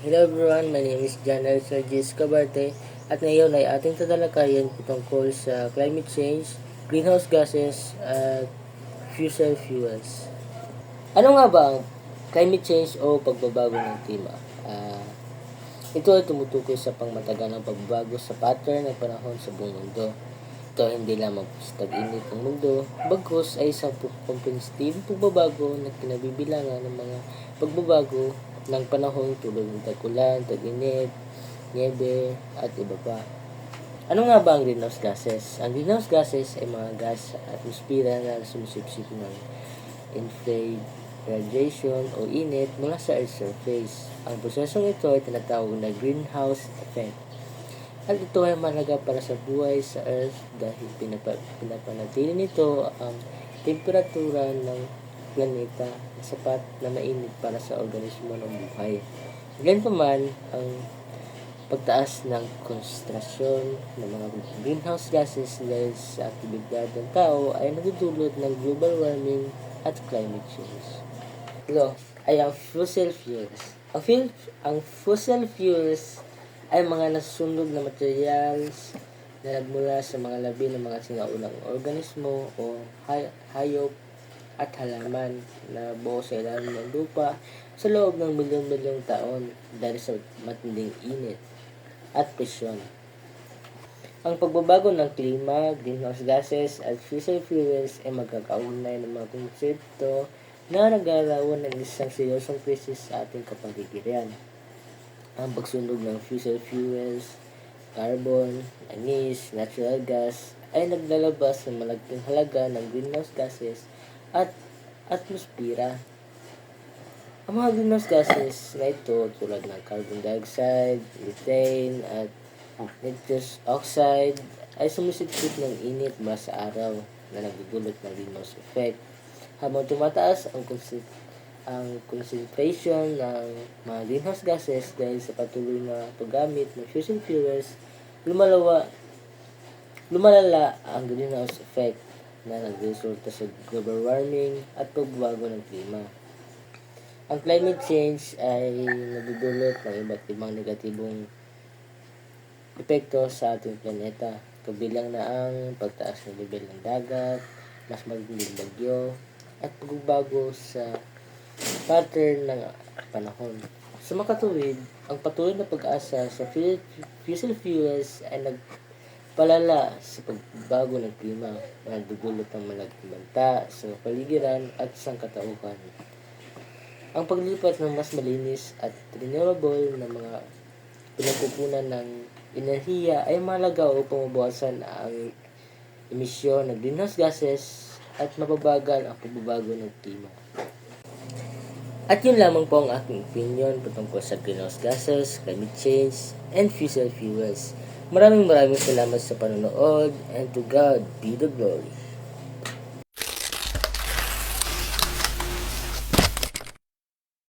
Hello everyone, my name is John Sergis Cabarte at ngayon ay ating tatalakayin tungkol sa climate change, greenhouse gases at fossil fuels. Ano nga ba ang climate change o pagbabago ng klima? Ito ay tumutukoy sa pangmatagalang pagbabago sa pattern ng panahon sa buong mundo. Ito hindi lamang sa tag-init ng mundo, bagkus ay isang komprehensibong pagbabago na kinabibilangan ng mga pagbabago ng panahon tulad ng tag-ulan, tag-init, niebe, at iba pa. Ano nga ba ang greenhouse gases? Ang greenhouse gases ay mga gas sa atmosphere na sumisipsip ng infrared radiation o init mula sa Earth's surface. Ang prosesong ito ay tinatawag na greenhouse effect. At ito ay mahalaga para sa buhay sa Earth dahil pinapanatili nito ang temperatura ng planeta na sapat na mainit para sa organismo ng buhay. Ganito ang pagtaas ng konsentrasyon ng mga greenhouse gases dahil sa aktibidad ng tao ay nagdudulot ng global warming at climate change. Ito ay ang fossil fuels. Ang fossil fuels ay mga nasusunog na materials na nagmula sa mga labi ng mga sinaunang organismo o hayop at halaman na buo sa ilalim ng lupa sa loob ng milyon-milyong taon dahil sa matinding init at presyon. Ang pagbabago ng klima, greenhouse gases at fossil fuels ay magkakaunay ng mga konsepto na naglarawan ng isang seryosong krisis sa ating kapaligiran. Ang pagsunog ng fossil fuels, carbon, langis, natural gas ay naglalabas ng malaking halaga ng greenhouse gases at atmosphere. Ang mga greenhouse gases na ito tulad ng carbon dioxide, methane at nitrous oxide ay sumisipsip ng init mula sa araw na nagdudulot ng greenhouse effect. Habang tumataas ang concentration ng mga greenhouse gases dahil sa patuloy na paggamit ng fossil fuels, lumalala ang greenhouse effect na nagresulta sa global warming at pagbabago ng klima. Ang climate change ay nagdudulot ng iba't ibang negatibong epekto sa ating planeta, kabilang na ang pagtaas ng level ng dagat, mas matinding bagyo, at pagbabago sa pattern ng panahon. Sa makatuwid, ang patuloy na pag-asa sa fossil fuels ay nagpalala sa pagbabago ng klima na nagdudulot ng malaking banta sa kapaligiran at sangkatauhan. Ang paglipat ng mas malinis at renewable na mga pinagkukunan ng enerhiya ay mahalaga upang mabawasan ang emisyon ng greenhouse gases at mababagal ang pagbabago ng klima. At yun lamang po ang aking opinion patungkol sa greenhouse gases, climate change, and fossil fuels. Maraming salamat sa panonood, and to God be the glory.